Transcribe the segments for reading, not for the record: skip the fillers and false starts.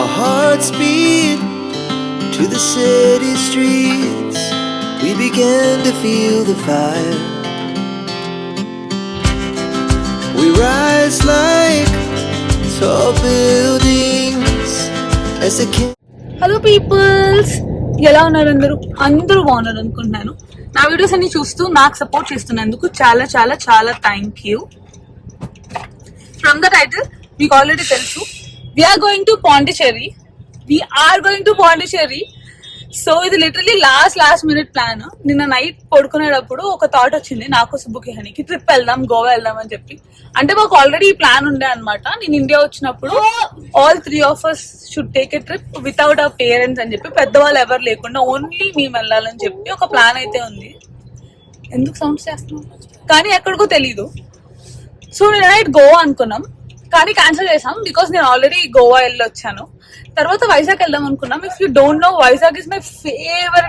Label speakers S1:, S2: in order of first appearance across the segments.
S1: Our hearts beat to the city streets. We began to feel the fire. We rise like tall buildings as the
S2: hello peoples, ఎలా ఉన్నారు? అందరూ బాగున్నారు అనుకుంటున్నాను. నా videos అన్ని చూస్తూ నాకు సపోర్ట్ చేస్తున్నందుకు చాలా చాలా చాలా thank you. From the title మీకు ఆల్రెడీ తెలుసు, we're going to Pondicherry. So ఇది లిటరలీ లాస్ట్ మినిట్ ప్లాన్. నిన్న నైట్ పడుకునేటప్పుడు ఒక థాట్ వచ్చింది నాకు, సుబ్బుకి, హనీకి ట్రిప్ వెళ్దాం, గోవా వెళ్దాం అని చెప్పి. అంటే మాకు ఆల్రెడీ ప్లాన్ ఉండే అనమాట. నేను ఇండియా వచ్చినప్పుడు all 3 of us should take a trip without our parents అని చెప్పి, పెద్దవాళ్ళు ఎవరు లేకుండా ఓన్లీ మేము వెళ్ళాలని చెప్పి ఒక ప్లాన్ అయితే ఉంది. ఎందుకు సౌండ్స్ చేస్తున్నాం కానీ ఎక్కడికో తెలీదు. సో నేను నైట్ గోవా అనుకున్నాం కానీ క్యాన్సిల్ చేసాం, బికాస్ నేను ఆల్రెడీ గోవా వెళ్ళి వచ్చాను. తర్వాత వైజాగ్ వెళ్దాం అనుకున్నాం. If you don't know, Vizag is my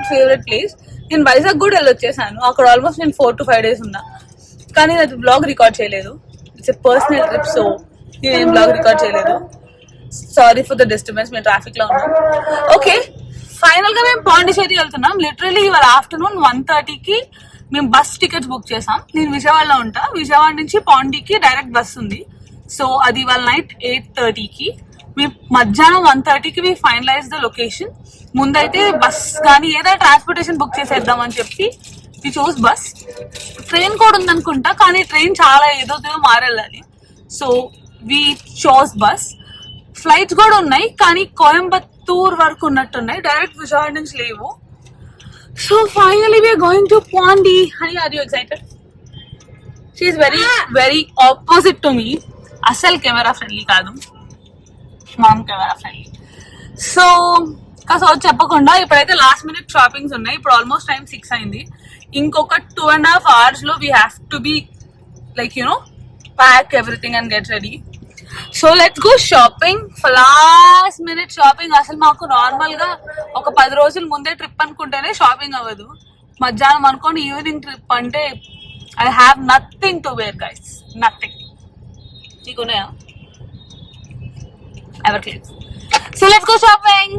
S2: favourite place. నేను వైజాగ్ కూడా వెళ్ళొచ్చేసాను. అక్కడ ఆల్మోస్ట్ నేను 4 to 5 days ఉన్నా, కానీ నేను బ్లాగ్ రికార్డ్ చేయలేదు. It's a personal trip, so నేను బ్లాగ్ రికార్డ్ చేయలేదు. సారీ ఫర్ ద డిస్టర్బెన్స్, మేము ట్రాఫిక్ లో ఉన్నాం. ఓకే, ఫైనల్ గా మేము పాండిచేరి వెళ్తున్నాం. లిటరలీ ఇవాళ ఆఫ్టర్నూన్ 1:30కి మేము బస్ టికెట్స్ బుక్ చేసాం. నేను విజయవాడలో ఉంటా. విజయవాడ నుంచి పాండికి డైరెక్ట్ బస్ ఉంది. సో అది ఇవాళ నైట్ 8:30కి. మేము మధ్యాహ్నం 1:30కి వి ఫైనలైజ్ ద లొకేషన్. ముందైతే బస్ కానీ ఏదైనా ట్రాన్స్పోర్టేషన్ బుక్ చేసేద్దాం అని చెప్పి వి చూస్ బస్. ట్రైన్ కూడా ఉందనుకుంటా, కానీ ట్రైన్ చాలా ఏదో మారెళ్ళాలి. So we choose bus. Flights కూడా ఉన్నాయి కానీ కోయంబత్తూర్ వరకు ఉన్నట్టున్నాయి, డైరెక్ట్ విజయవాడ నుంచి లేవు. So finally we're going to Pondy. Honey, are you excited? She is very opposite to me. అసలు కెమెరా ఫ్రెండ్లీ కాదు, మామ్ కెమెరా ఫ్రెండ్లీ. సో కాస్త చెప్పకుండా ఇప్పుడైతే లాస్ట్ మినిట్ షాపింగ్స్ ఉన్నాయి. ఇప్పుడు ఆల్మోస్ట్ టైం 6 అయింది. ఇంకొక 2.5 hours లో we have to be like pack everything and get ready. So let's go shopping. Last minute shopping. అసలు మాకు నార్మల్ గా ఒక 10 రోజుల ముందే ట్రిప్ అనుకుంటేనే షాపింగ్ అవ్వదు. మధ్యాహ్నం అనుకోండి ఈవినింగ్ ట్రిప్ అంటే I have nothing to wear guys, nothing. నీకున్నాయా? Everclear. So let's go shopping.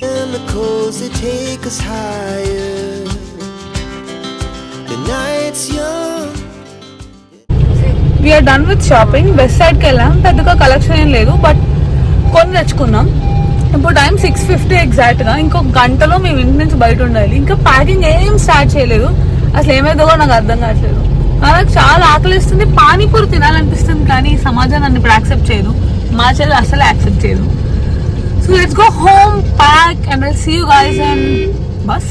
S1: Chemicals that take us higher. The night's young.
S2: We are done with shopping. West side కి వెళ్ళాం. పెద్దగా collection ఏం లేదు, బట్ కొన్ని తెచ్చుకున్నాం. ఇప్పుడు టైం 6:50 ఎగ్జాక్ట్ గా. ఇంకొక గంటలో మేము ఇంటి నుంచి బయట ఉండాలి. ఇంకా ప్యాకింగ్ ఏం స్టార్ట్ చేయలేదు. అసలు ఏమైందో కూడా నాకు అర్థం కావట్లేదు. నాకు చాలా ఆకలిస్తుంది, పానీపూరి తినాలనిపిస్తుంది, కానీ సమాజం నన్ను ఇప్పుడు యాక్సెప్ట్ చేయదు. మా చెల్లి అసలు యాక్సెప్ట్ చేయదు. So let's go home, pack and will see you guys in bus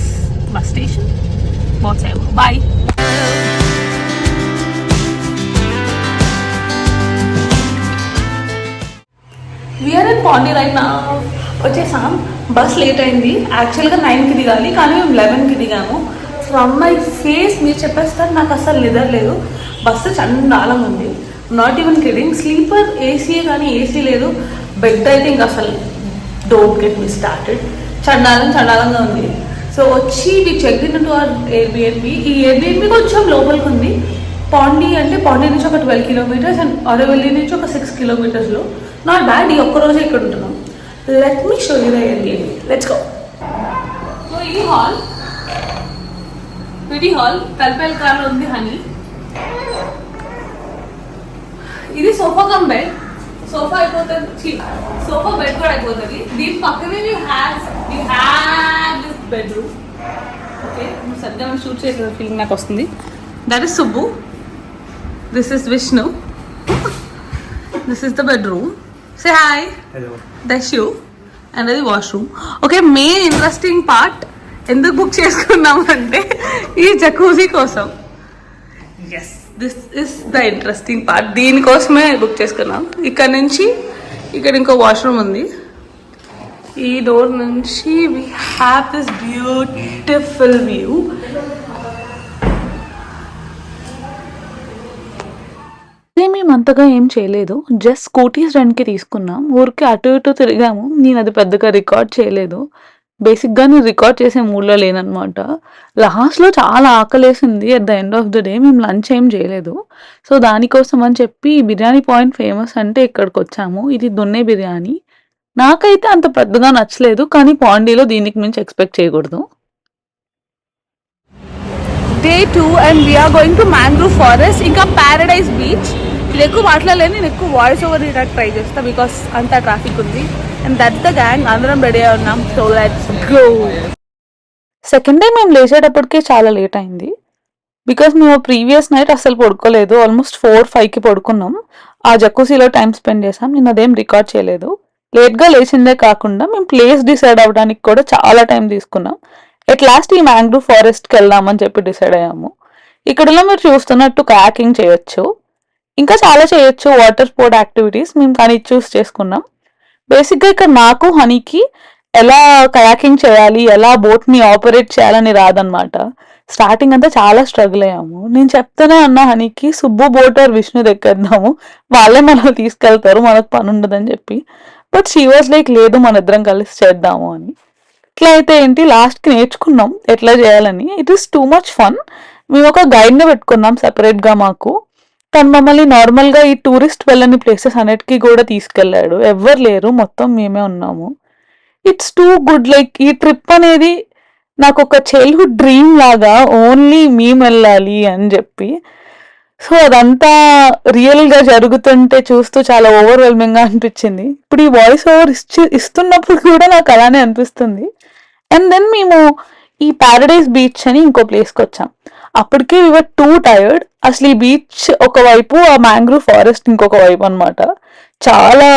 S2: station. Bye. We're in Pondy right now. వచ్చేసాం. బస్ లేట్ అయింది. యాక్చువల్గా 9కి దిగాలి, కానీ మేము 11కి దిగాము. ఫ్రమ్ మై ఫేస్ మీరు చెప్పేస్తారు, నాకు అసలు నిద్రలేదు. బస్సు చండాలం ఉంది, not even kidding. Sleeper AC కానీ ఏసీ లేదు. బెడ్ అయితే ఇంకా అసలు డోంట్ గెట్ మీ స్టార్టెడ్. చండాలంగా ఉంది. సో వచ్చి we check in to our Airbnb. ఈ ఎయిర్బిఎన్బి కొంచెం లోపలికి ఉంది. పాండి అంటే పాండి నుంచి ఒక 12 kilometers అండ్ అరవల్లి నుంచి ఒక 6 kilometers. Not bad. ఈ ఒక్కరోజే ఇక్కడ ఉంటున్నాం. Let me show you the Airbnb. Let's go. So ఈ హాల్ విడి హాల్ తలపేల కార్లో ఉంది హనీ. ఇది సోఫా కమ్ బెడ్. సోఫా అయిపోతుంది, సోఫా బెడ్ కూడా అయిపోతుంది. దీని పక్కనే దిస్ బెడ్రూమ్. ఓకే, సరిగ్గా మనం షూట్ చేసే ఫీలింగ్ నాకు వస్తుంది. That is Subbu, this is Vishnu, this is the bedroom. Say hi. That's you. And అది washroom. Okay, main interesting part ఎందుకు బుక్ చేసుకున్నాము అంటే ఈ జకూజీ కోసం. Yes, this is the interesting part. దీనికోసమే బుక్ చేసుకున్నాం. ఇక్కడ నుంచి ఇక్కడ ఇంకో వాష్రూమ్ ఉంది. ఈ డోర్ నుంచి we have this beautiful view. మేము అంతగా ఏం చేయలేదు, జస్ట్ స్కూటీస్ రెంట్కి తీసుకున్నాం. ఊరికి అటు ఇటు తిరిగాము. నేను అది పెద్దగా రికార్డ్ చేయలేదు. బేసిక్గా నేను రికార్డ్ చేసే మూడ్లో లేనమాట. లాస్ట్లో చాలా ఆకలేసింది. At the end of the day మేము లంచ్ ఏం చేయలేదు. సో దానికోసం అని చెప్పి బిర్యానీ పాయింట్ ఫేమస్ అంటే ఇక్కడికి వచ్చాము. ఇది దొన్నె బిర్యానీ.
S3: నాకైతే అంత పెద్దగా నచ్చలేదు, కానీ పాండీలో దీనికి మించి ఎక్స్పెక్ట్ చేయకూడదు.
S2: Day 2 and we are going to Mangrove Forest, ఇంకా Paradise Beach. ఇది ఎక్కువ మాట్లాడలేదు, నేను ఎక్కువ వాయిస్ ఓవర్ ఇవ్వడానికి ట్రై చేస్తా బికాస్ అంతా ట్రాఫిక్ ఉంది. అండ్ దట్స్ ద గ్యాంగ్, అందరం రెడీ అయి ఉన్నాం. So let's go.
S3: Second day మేము లేచేటప్పటికే చాలా లేట్ అయింది, బికాస్ మేము ప్రీవియస్ నైట్ అస్సలు పడుకోలేదు. ఆల్మోస్ట్ 4-5కి పడుకున్నాం. ఆ జక్కూసీలో టైం స్పెండ్ చేసాం. నేను అదేం రికార్డ్ చేయలేదు. లేట్గా లేచిందే కాకుండా మేము ప్లేస్ డిసైడ్ అవ్వడానికి కూడా చాలా టైం తీసుకున్నాం. ఎట్ లాస్ట్ ఈ మ్యాంగ్రూవ్ ఫారెస్ట్కి వెళ్దామని చెప్పి డిసైడ్ అయ్యాము. ఇక్కడలో మీరు చూస్తున్నట్టు కయాకింగ్ చేయొచ్చు, ఇంకా చాలా చేయొచ్చు వాటర్ స్పోర్ట్ యాక్టివిటీస్. మేము కానీ చూస్ చేసుకున్నాం. బేసిక్గా ఇక్కడ నాకు హనీకి ఎలా కయాకింగ్ చేయాలి, ఎలా బోట్ని ఆపరేట్ చేయాలని రాదనమాట. స్టార్టింగ్ అంతా చాలా స్ట్రగుల్ అయ్యాము. నేను చెప్తూనే అన్నా హనీకి, సుబ్బు బోట్ ఆర్ విష్ణు దగ్గరదాము, వాళ్ళే మనల్ని తీసుకెళ్తారు, మనకు పని ఉండదని చెప్పి. బట్ షీ వాజ్ లైక్, లేదు మన ఇద్దరం కలిసి చేద్దాము అని. ఇట్లా అయితే ఏంటి, లాస్ట్కి నేర్చుకున్నాం ఎట్లా చేయాలని. It is too much fun. మేము ఒక గైడ్ని పెట్టుకున్నాం సెపరేట్గా మాకు. తను మమ్మల్ని నార్మల్గా ఈ టూరిస్ట్ వెళ్ళని ప్లేసెస్ అన్నిటికీ కూడా తీసుకెళ్ళాడు. ఎవ్వరు లేరు, మొత్తం మేమే ఉన్నాము. It's too good. లైక్ ఈ ట్రిప్ అనేది నాకు ఒక చైల్డ్హుడ్ డ్రీమ్ లాగా, ఓన్లీ మేము వెళ్ళాలి అని చెప్పి. సో అదంతా రియల్గా జరుగుతుంటే చూస్తూ చాలా ఓవర్వెల్మింగ్గా అనిపించింది. ఇప్పుడు ఈ వాయిస్ ఓవర్ ఇస్తున్నప్పుడు కూడా నాకు అలానే అనిపిస్తుంది. అండ్ దెన్ మేము ఈ ప్యారడైజ్ బీచ్ అని ఇంకో ప్లేస్కి వచ్చాం. అప్పటికే వివర్ టూ టైర్డ్. అసలు ఈ బీచ్ ఒకవైపు, ఆ మ్యాంగ్రూవ్ ఫారెస్ట్ ఇంకొక వైపు అనమాట. చాలా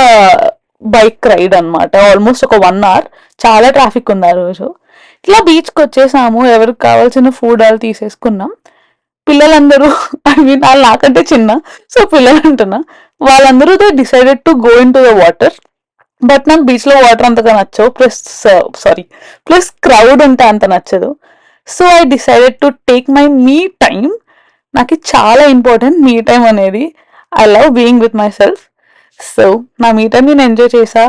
S3: బైక్ రైడ్ అనమాట, ఆల్మోస్ట్ ఒక 1 hour. చాలా ట్రాఫిక్ ఉంది ఆ రోజు. ఇట్లా బీచ్కి వచ్చేసాము. ఎవరికి కావాల్సిన ఫుడ్ వాళ్ళు తీసేసుకున్నాం. పిల్లలందరూ, ఐ మీన్ వాళ్ళు నాకంటే చిన్న, సో పిల్లలు అంటున్నా, వాళ్ళందరూ they decided to go in to the water. But నాకు బీచ్లో వాటర్ అంతగా నచ్చవు, ప్లస్ క్రౌడ్ ఉంటే అంత నచ్చదు. So I decided to take my me time. నాకు చాలా ఇంపార్టెంట్ మీ టైం అనేది. I love being with my self. So నా మీ టైం నేను ఎంజాయ్ చేసా.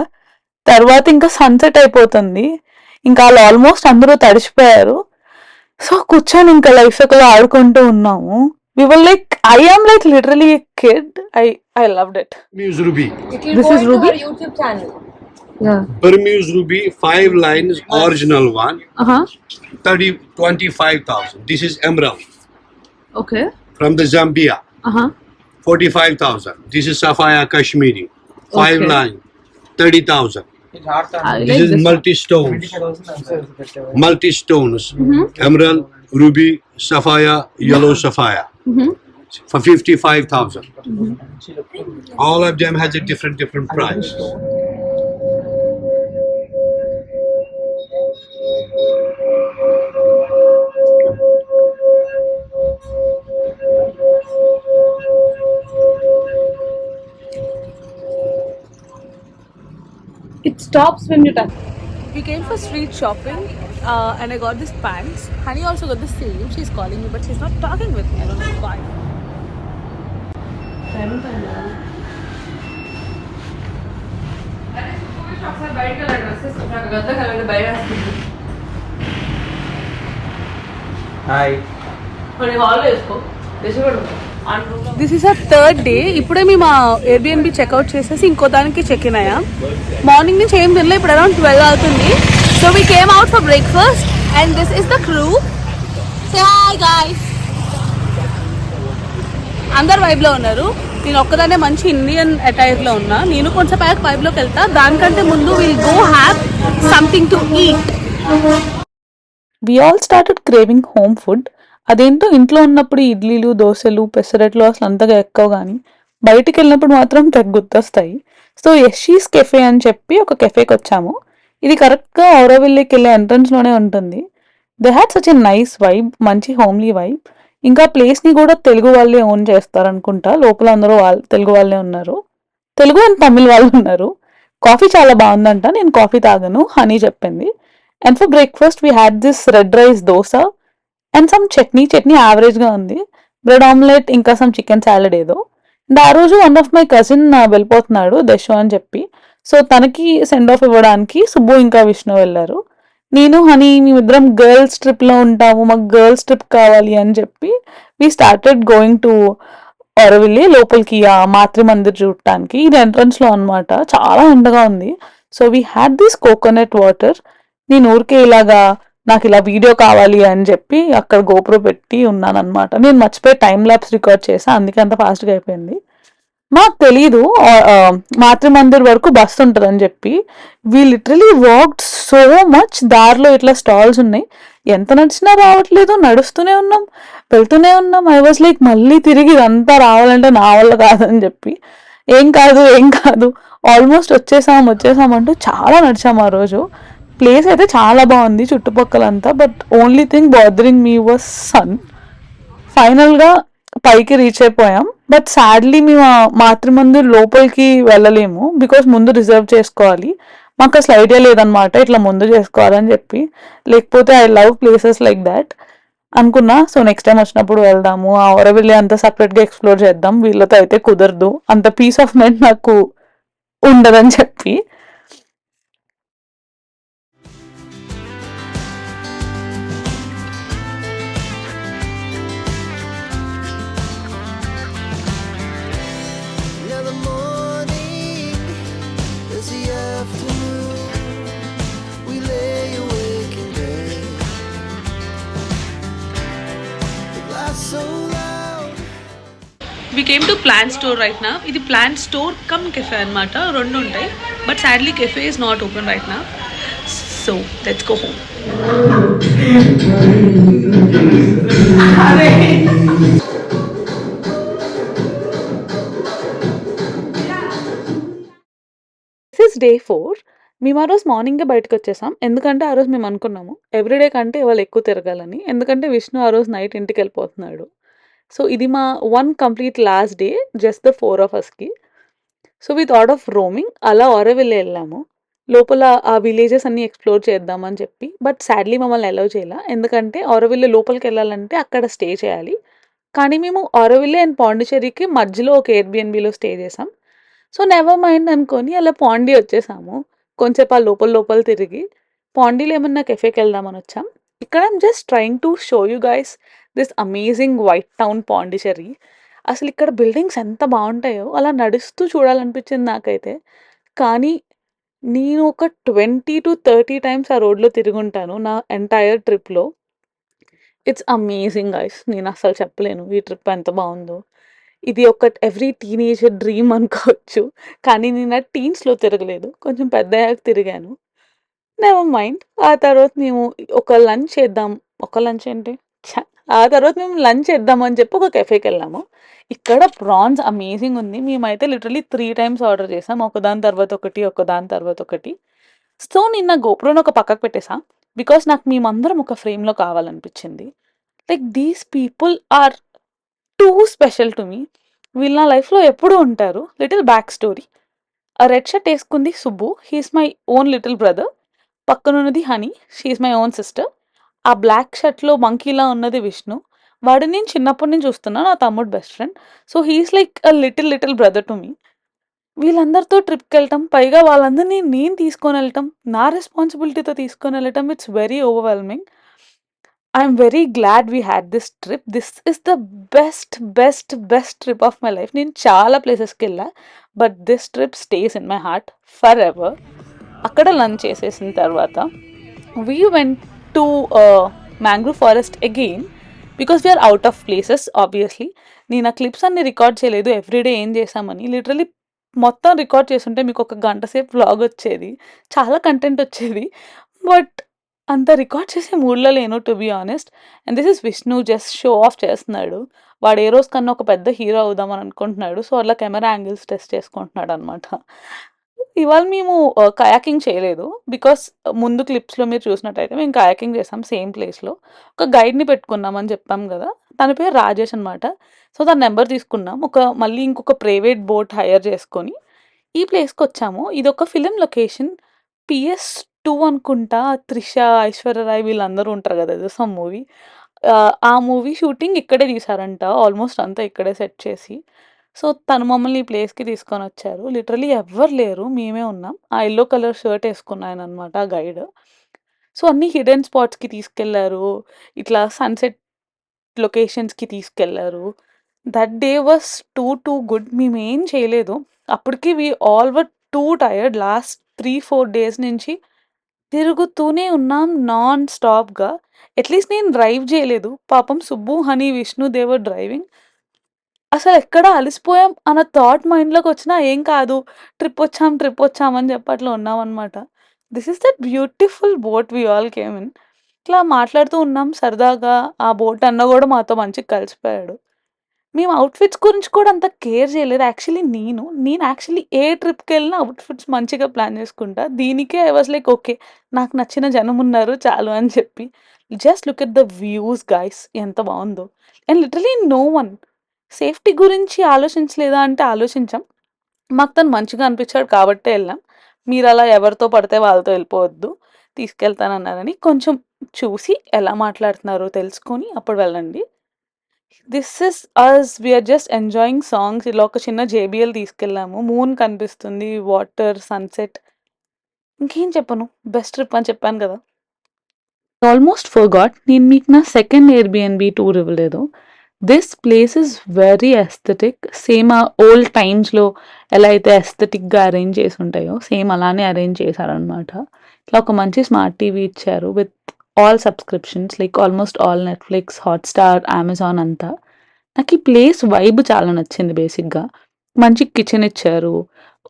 S3: తర్వాత ఇంకా సన్సెట్ అయిపోతుంది. ఇంకా వాళ్ళు ఆల్మోస్ట్ అందరూ తడిచిపోయారు. సో కూర్చొని ఇంకా లైఫ్ సైకిల్ ఆడుకుంటూ ఉన్నాము. We were like, I am like literally a kid. I loved it.
S4: Bermuse Ruby.
S5: It will
S3: This
S5: go
S3: is
S5: into
S3: Ruby?
S5: her YouTube channel.
S3: Yeah.
S4: Bermuse Ruby, 5 lines, original one,
S3: Uh-huh.
S4: 25,000. This is Emerald
S3: Okay.
S4: from the Zambia,
S3: Uh-huh.
S4: 45,000. This is Sapphire Kashmiri, 5
S3: Okay.
S4: line, 30,000.
S3: I
S4: This
S3: like
S4: is
S3: this one.
S4: multi stones, Emerald, Ruby, Sapphire, Yellow Sapphire, for 55,000. All of them has a different price.
S2: It stops when you touch. We came for street shopping and I got this pants. Honey also got the same. She's calling me but she's not talking with me. I don't know why.
S6: Hi
S2: this is a third day. ఇప్పుడే మేము Airbnb checkout చేసేసి ఇంకో దానికి check in అయ్యాం. Morning నుంచి ఏం తినలే, ఇప్పుడు అరౌండ్ 12 అవుతుంది. So we came out for breakfast and this is the crew. Say hi guys. అందరు వైబ్లో ఉన్నారు. నేను ఒక్కదానే మంచి ఇండియన్ అటైర్లో ఉన్నా. నేను కొంచెం ప్యాక్ వైబ్లోకి వెళ్తా. దానికంటే ముందు will go have something to eat.
S3: We all started craving home food. అదేంటో ఇంట్లో ఉన్నప్పుడు ఇడ్లీలు, దోశలు, పెసరట్లు అసలు అంతగా ఎక్కువ, కానీ బయటికి వెళ్ళినప్పుడు మాత్రం తెగ గుర్తొస్తాయి. సో యషీస్ కెఫే అని చెప్పి ఒక కెఫేకి వచ్చాము. ఇది కరెక్ట్గా ఔరవిల్లికి వెళ్ళే ఎంట్రన్స్లోనే ఉంటుంది. They had such a nice vibe, మంచి హోమ్లీ వైబ్. ఇంకా ప్లేస్ని కూడా తెలుగు వాళ్ళే ఓన్ చేస్తారనుకుంటా. లోపల అందరూ తెలుగు వాళ్ళే ఉన్నారు, తెలుగు అండ్ తమిళ్ వాళ్ళు ఉన్నారు. కాఫీ చాలా బాగుందంట. నేను కాఫీ తాగను, హనీ చెప్పింది. And for breakfast we had this red rice dosa and some chutney యావరేజ్గా ఉంది. బ్రెడ్ ఆమ్లెట్, ఇంకా సమ్ చికెన్ సాలడ్ ఏదో. అండ్ ఆ రోజు వన్ ఆఫ్ మై కజిన్ వెళ్ళిపోతున్నాడు, దశు అని చెప్పి. సో తనకి సెండ్ ఆఫ్ ఇవ్వడానికి సుబ్బు ఇంకా విష్ణు వెళ్ళారు. నేను హనీ మేమిద్దరం గర్ల్స్ ట్రిప్లో ఉంటాము, మాకు గర్ల్స్ ట్రిప్ కావాలి అని చెప్పి వీ స్టార్టెడ్ గోయింగ్ టు ఔరవిల్లి లోపలికి, ఆ మాతృ మందిర్ చూడటానికి. ఇది ఎంట్రన్స్లో అనమాట. చాలా ఎండగా ఉంది. So we had this coconut water. నేను ఊరికే ఇలాగా నాకు ఇలా వీడియో కావాలి అని చెప్పి అక్కడ గోప్రో పెట్టి ఉన్నానన్నమాట. నేను మర్చిపోయి టైం ల్యాప్స్ రికార్డ్ చేసా, అందుకే అంత ఫాస్ట్గా అయిపోయింది. మాకు తెలీదు మాతృమందిర్ వరకు బస్సు ఉంటుందని చెప్పి we literally walked so much. దారిలో ఇట్లా స్టాల్స్ ఉన్నాయి, ఎంత నడిచినా రావట్లేదు, నడుస్తూనే ఉన్నాం, వెళ్తూనే ఉన్నాం. ఐ వాజ్ లైక్ మళ్ళీ తిరిగి ఇదంతా రావాలంటే నా వల్ల కాదని చెప్పి ఏం కాదు ఏం కాదు ఆల్మోస్ట్ వచ్చేసామంటూ చాలా నడిచాము ఆ రోజు. ప్లేస్ అయితే చాలా బాగుంది చుట్టుపక్కలంతా, but only thing bothering me was sun. ఫైనల్గా పైకి రీచ్ అయిపోయాం, బట్ సాడ్లీ మేము మాతృమందిర్ లోపలికి వెళ్ళలేము బికాస్ ముందు రిజర్వ్ చేసుకోవాలి. మాకు అసలు ఐడియా లేదనమాట ఇట్లా ముందు చేసుకోవాలని చెప్పి. లేకపోతే I love places like that అనుకున్నా. సో నెక్స్ట్ టైం వచ్చినప్పుడు వెళ్దాము, ఆ ఒరవెల్లి అంతా సపరేట్గా ఎక్స్ప్లోర్ చేద్దాం. వీళ్ళతో అయితే కుదరదు, అంత పీస్ ఆఫ్ మైండ్ నాకు ఉండదని చెప్పి.
S1: Now the morning is the afternoon. We lay awake in bed. The laughs so loud.
S2: We came to plant store right నా. ఇది ప్లాంట్ స్టోర్ కమ్ కెఫే అనమాట, రెండు ఉంటాయి. But sadly cafe is not open right నా. So let's go home.
S3: This is day 4. మేము ఆ రోజు మార్నింగే బయటకు వచ్చేసాం, ఎందుకంటే ఆ రోజు మేము అనుకున్నాము ఎవ్రీడే కంటే ఇవాళ ఎక్కువ తిరగాలని. ఎందుకంటే విష్ణు ఆ రోజు నైట్ ఇంటికి వెళ్ళిపోతున్నాడు. సో ఇది మా one complete last day, just the 4 of usకి. So we thought of roaming. అలా ఆరోవిల్లే వెళ్ళాము, లోపల ఆ విలేజెస్ అన్ని ఎక్స్ప్లోర్ చేద్దామని చెప్పి. బట్ సాడ్లీ మమ్మల్ని అలౌ చేయాల, ఎందుకంటే ఆరోవిల్లే లోపలికి వెళ్ళాలంటే అక్కడ స్టే చేయాలి. కానీ మేము ఆరోవిల్లే అండ్ పాండిచ్చేరికి మధ్యలో ఒక ఎయిర్బిఎన్బిలో స్టే చేసాం. సో నెవర్ మైండ్ అనుకొని అలా పాండి వచ్చేసాము. కొంచెంసేపు ఆ లోపల తిరిగి పాండీలో ఏమన్నా కెఫేకి వెళ్దామని వచ్చాం. ఇక్కడ I'm just trying to show you guys this amazing white town Pondicherry. అసలు ఇక్కడ బిల్డింగ్స్ ఎంత బాగుంటాయో అలా నడుస్తూ చూడాలనిపించింది నాకైతే. కానీ నేను ఒక 20 to 30 టైమ్స్ ఆ రోడ్లో తిరుగుంటాను నా ఎంటైర్ ట్రిప్లో. ఇట్స్ అమేజింగ్ గైస్, నేను అసలు చెప్పలేను ఈ ట్రిప్ ఎంత బాగుందో. ఇది ఒక ఎవ్రీ టీనేజర్ డ్రీమ్ అనుకోవచ్చు, కానీ నేను ఆ టీన్స్లో తిరగలేదు, కొంచెం పెద్ద అయ్యాక తిరిగాను. Never mind. ఆ తర్వాత మేము ఒక లంచ్ చేద్దాం, ఒక లంచ్ ఏంటి ఆ తర్వాత మేము లంచ్ చేద్దామని చెప్పి ఒక కెఫేకి వెళ్ళాము. ఇక్కడ ప్రాన్స్ అమేజింగ్ ఉంది. మేమైతే లిటరలీ 3 times ఆర్డర్ చేసాం, ఒకదాని తర్వాత ఒకటి ఒకదాని తర్వాత ఒకటి. సో నిన్న గోప్రోని ఒక పక్కకు పెట్టేసా బికాస్ నాకు మేమందరం ఒక ఫ్రేమ్లో కావాలనిపించింది. Like these people are too special to me. వీళ్ళు నా లైఫ్లో ఎప్పుడూ ఉంటారు. Little back story. ఆ రెడ్ షర్ట్ వేసుకుంది Subbu, he is my own little brother. పక్కనున్నది honey, she is my own sister. ఆ బ్లాక్ షర్ట్లో మంకీలా ఉన్నది విష్ణు, వాడిని నేను చిన్నప్పటి నుంచి చూస్తున్నా, నా తమ్ముడు best friend. So he is like a little brother to me. వీళ్ళందరితో ట్రిప్కి వెళ్ళటం, పైగా వాళ్ళందరినీ నేను తీసుకొని వెళ్ళటం, నా రెస్పాన్సిబిలిటీతో తీసుకొని వెళ్ళటం, it's very overwhelming. I'm very glad we had this trip. This is the best trip of my life. నేను చాలా ప్లేసెస్కి వెళ్ళా, but this trip stays in my heart forever. అక్కడ లంచ్ చేసేసిన తర్వాత we went to mangrove forest again because we're out of places obviously. నేను ఆ clips అన్ని రికార్డ్ చేయలేదు ఎవ్రీడే ఏం చేసామని. లిటరలీ మొత్తం రికార్డ్ చేస్తుంటే మీకు ఒక గంట సేపు వ్లాగ్ వచ్చేది, చాలా కంటెంట్ వచ్చేది. బట్ అంత రికార్డ్ చేసే మూడ్లో లేను to be honest. And this is Vishnu just show off చేస్తున్నాడు. వాడు ఏ రోజు కన్నా ఒక పెద్ద హీరో అవుదామని అనుకుంటున్నాడు. సో అలా కెమెరా యాంగిల్స్ టెస్ట్ చేసుకుంటున్నాడు అనమాట. ఇవాళ మేము కయాకింగ్ చేయలేదు బికాస్ ముందు క్లిప్స్లో మీరు చూసినట్టయితే మేము కయాకింగ్ చేసాం సేమ్ ప్లేస్లో. ఒక గైడ్ని పెట్టుకున్నామని చెప్పాం కదా, తన పేరు రాజేష్ అనమాట. సో తన నెంబర్ తీసుకున్నాం, మళ్ళీ ఇంకొక ప్రైవేట్ బోట్ హైర్ చేసుకొని ఈ ప్లేస్కి వచ్చాము. ఇది ఒక ఫిలిం లొకేషన్, PS2 అనుకుంటా. త్రిష, ఐశ్వర్యరాయ్ వీళ్ళందరూ ఉంటారు కదా, ఏదో సమ్ మూవీ. ఆ మూవీ షూటింగ్ ఇక్కడే తీసారంట, ఆల్మోస్ట్ అంతా ఇక్కడే సెట్ చేసి. సో తను మమ్మల్ని ఈ ప్లేస్కి తీసుకొని వచ్చారు. లిటరలీ ఎవ్వరు లేరు, మేమే ఉన్నాం. ఆ ఎల్లో కలర్ షర్ట్ వేసుకున్నాను అనమాట ఆ గైడ్. సో అన్ని హిడెన్ స్పాట్స్కి తీసుకెళ్లారు, ఇట్లా సన్సెట్ లొకేషన్స్కి తీసుకెళ్లారు. That day was too good. మేమేం చేయలేదు అప్పటికి. We all were two tired. Last 3-4 days నుంచి తిరుగుతూనే ఉన్నాం నాన్ స్టాప్‌గా. అట్‌లీస్ట్ నేను డ్రైవ్ జేయలేదు. పాపం Subbu, honey, Vishnu they were driving. అసలెక్కడ అలిసిపోయాం అన్న థాట్ మైండ్‌లోకొచ్చినా ఏం కాదు. ట్రిప్పొచ్చాం అని జెప్పి అట్లా ఉన్నామనమాట. This is that beautiful boat we all came in. ఇట్లా మాట్లాడుతూ ఉన్నాం సరదాగా. ఆ బోట్ అన్న గూడా మాతో మంచిగా కలిసిపోయాడు. మేము అవుట్‌ఫిట్స్ గురించి కూడా అంత కేర్ జేయలేదు. యాక్చువల్లీ నేను యాక్చువల్లీ ఏ ట్రిప్‌కెళ్ళినా అవుట్‌ఫిట్స్ మంచిగా ప్లాన్ జేసుకుంటా. దీనికే ఐ వాస్ లైక్ ఓకే. నాకు నచ్చిన జనమున్నారు చాలు అని చెప్పి. Just look at the views guys ఎంత బావుందో. And literally no one. Safety గురించి ఆలోచించలేదా అంటే ఆలోచించాం. మాకు తను మంచిగా అనిపించాడు కాబట్టే ఎళ్ళాం. మీరలా ఎవరితో పడితే వాళ్ళతో ఎళ్ళిపోవద్దు. తీసుకెళ్తానన్నారని కొంచెం చూసి ఎలా మాట్లాడుతున్నారో తెలుసుకొని అప్పుడు వెళ్ళండి. This is us we're just enjoying songs. ఇలా ఒక చిన్న జేబీఎల్ తీసుకెళ్ళాము. మూన్ కనిపిస్తుంది. Water, sunset. ఇంకేం చెప్పను. బెస్ట్ ట్రిప్ అని చెప్పాను కదా! ఆల్మోస్ట్ ఫర్గాట్ నేను మీకు నా సెకండ్ ఎయిర్‌బిఎన్‌బి టూర్ ఇవ్వలేదు. This place is very aesthetic. Same ఆ ఓల్డ్ టైమ్స్‌లో ఎలా అయితే ఎస్థెటిక్‌గా అరేంజ్ చేసి ఉంటాయో సేమ్ అలానే అరేంజ్ చేశారనమాట. ఇట్లా ఒక మంచి స్మార్ట్ టీవీ ఇచ్చారు with all subscriptions like almost all Netflix, Hotstar, Amazon అంతా. నాకు ఈ ప్లేస్ వైబ్ చాలా నచ్చింది బేసిక్‌గా. మంచి కిచెన్ ఇచ్చారు.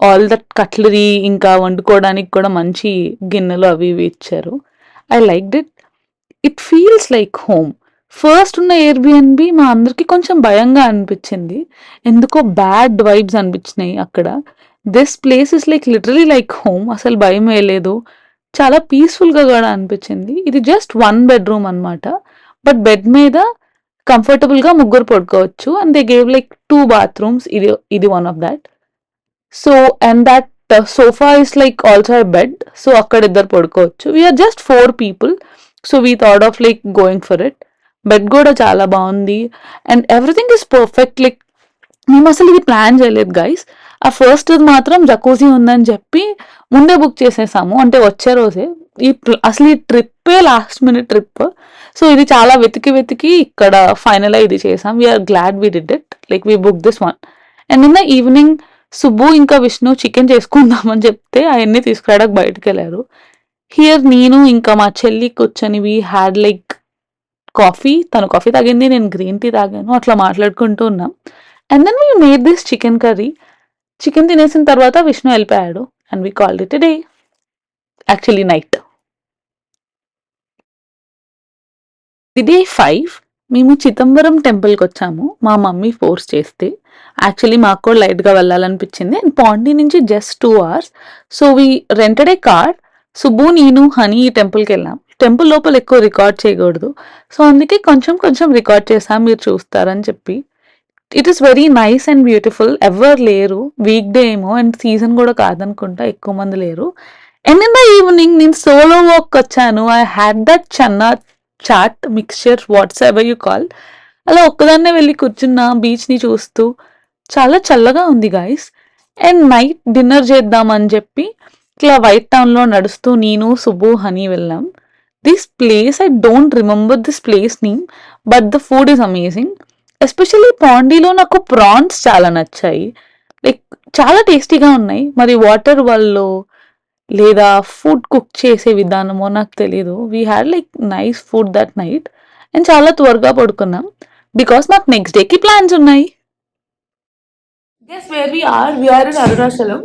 S3: ఆల్ దట్ కట్లరీ ఇంకా వండుకోవడానికి కూడా మంచి గిన్నెలు అవి ఇవి ఇచ్చారు. I liked it. It feels like home. First ఉన్న ఎయిర్‌బిఎన్‌బి మా అందరికి కొంచెం భయంగా అనిపించింది. ఎందుకో బ్యాడ్ వైబ్స్ అనిపించినాయి అక్కడ. This place is like literally like home. అసలు భయమే లేదు. చాలా పీస్‌ఫుల్‌గా కూడా అనిపించింది. ఇది జస్ట్ 1 బెడ్‌రూమ్ అనమాట. బట్ బెడ్ మీద కంఫర్టబుల్‌గా ముగ్గురు పడుకోవచ్చు. And they gave like 2 bathrooms. ఇది one of that. So and that sofa is like also a bed. So అక్కడ ఇద్దరు పడుకోవచ్చు. We are just 4 people. So we thought of like going for it. Bed కూడా చాలా బాగుంది. And everything is perfect. Like మేము అసలు ఇది plan చేయలేదు గైస్. ఆ ఫస్ట్ మాత్రం జకూజీ ఉందని చెప్పి ముందే బుక్ చేసేసాము. అంటే వచ్చే రోజే. అసలు ఈ ట్రిప్పే లాస్ట్ మినిట్ ట్రిప్. సో ఇది చాలా వెతికి ఇక్కడ ఫైనల్ ఇది చేసాం. We're glad we did it. Like we book this one. And నిన్న ఈవినింగ్ సుబ్బు ఇంకా విష్ణు చికెన్ చేసుకుందామని చెప్తే అవన్నీ తీసుకురావడానికి బయటకు వెళ్ళారు. హియర్ నేను ఇంకా మా చెల్లి కూర్చొని వి హ్యాడ్ లైక్ కాఫీ. తను కాఫీ తాగింది, నేను గ్రీన్ టీ తాగాను. అట్లా మాట్లాడుకుంటూ ఉన్నాం. And then we made this chicken curry. Chicken తినేసిన తర్వాత విష్ణు వెళ్ళిపోయాడు. And we called it a day. Actually night. Day 5 మేము చిదంబరం టెంపుల్కి వచ్చాము. మా మమ్మీ ఫోర్స్ చేస్తే. యాక్చువల్లీ మాకు కూడా లైట్గా వెళ్ళాలనిపించింది. అండ్ పాండి నుంచి just 2 hours. So we rented A car. Subbu, నేను, హనీ ఈ టెంపుల్కి వెళ్ళాం. టెంపుల్ లోపల ఎక్కువ రికార్డ్ చేయకూడదు. సో అందుకే కొంచెం రికార్డ్ చేసాం, మీరు చూస్తారని చెప్పి. It is very nice and beautiful. ఎవరు లేరు. వీక్ డే ఏమో అండ్ సీజన్ కూడా కాదనుకుంటా, ఎక్కువ మంది లేరు. అండ్ ఇన్ ద ఈవినింగ్ నేను సోలో వాక్ వచ్చాను. I had that chana chaat mixture what's ever you call. అలా ఒక్కదాన్నే వెళ్ళి కూర్చున్నా బీచ్ని చూస్తూ. చాలా చల్లగా ఉంది గైస్. అండ్ నైట్ డిన్నర్ చేద్దామని చెప్పి ఇట్లా వైట్ టౌన్లో నడుస్తూ నేను, సుబ్బు, హనీ వెళ్ళాం. This place I don't remember this place name, but the food is amazing. Especially పాండీలో నాకు ప్రాన్స్ చాలా నచ్చాయి. లైక్ చాలా టేస్టీగా ఉన్నాయి. మరి వాటర్ వాళ్ళు లేదా ఫుడ్ కుక్ చేసే విధానమో నాకు తెలీదు. We had like nice food that night. And చాలా త్వరగా పడుకున్నాం బికాస్ మాకు నెక్స్ట్ డేకి ప్లాన్స్ ఉన్నాయి.
S2: Guess where we are in Arunachalam,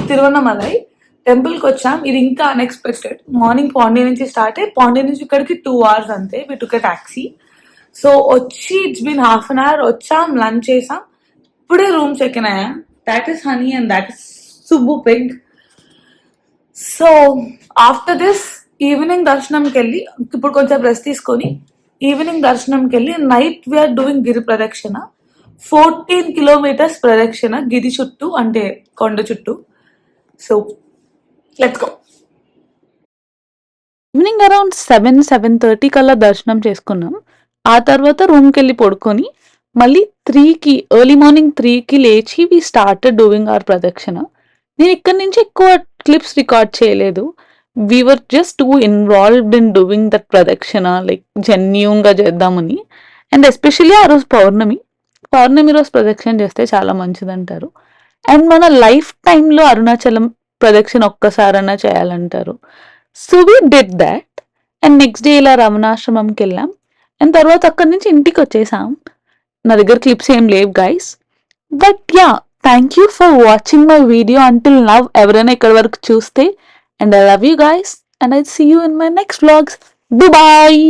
S2: Tiruvannamalai టెంపుల్కి వచ్చాం. ఇది ఇంకా అన్ఎక్స్పెక్టెడ్. మార్నింగ్ పాండి నుంచి స్టార్ట్ అయ్యి పాండి నుంచి ఇక్కడికి 2 hours అంతే. We took a taxi. So వచ్చి it's been half an hour. వచ్చాం, లంచ్ చేసాం, ఇప్పుడే రూమ్ చెక్ ఇన్ అయ్యాం. That is honey and that is Subbu pig. So after this evening దర్శనంకి వెళ్ళి ఇప్పుడు కొంచెం రెస్ట్ తీసుకొని ఈవినింగ్ దర్శనంకి వెళ్ళి నైట్ వీఆర్ డూయింగ్ గిరి ప్రదక్షిణ. 14 kilometers ప్రదక్షిణ గిరి చుట్టూ, అంటే కొండ చుట్టూ. So let's go.
S3: Evening around 7-7:30 కల్లా దర్శనం చేసుకున్నాం. ఆ తర్వాత రూమ్కి వెళ్ళి పడుకొని మళ్ళీ 3కి ఎర్లీ మార్నింగ్ 3కి లేచి వి స్టార్టెడ్ డూయింగ్ అవర్ ప్రదక్షిణ. నేను ఇక్కడ నుంచి ఎక్కువ క్లిప్స్ రికార్డ్ చేయలేదు. We were just two involved in doing that ప్రదక్షిణ, లైక్ జెన్యూన్గా చేద్దామని. అండ్ ఎస్పెషల్లీ ఆ రోజు పౌర్ణమి రోజు ప్రదక్షిణ చేస్తే చాలా మంచిదంటారు. అండ్ మన లైఫ్ టైంలో అరుణాచలం ప్రదక్షిణ ఒక్కసారన్నా చేయాలంటారు. So we did that. And next day ఇలా రమణాశ్రమంకి వెళ్ళాం. అండ్ తర్వాత అక్కడి నుంచి ఇంటికి వచ్చేసాం. నా దగ్గర క్లిప్స్ ఏం లేవు guys. But yeah, thank you for watching my video until now. ఎవరైనా ఇక్కడ వరకు చూస్తే. And I love you guys. And I see you in my next vlogs. Bye bye.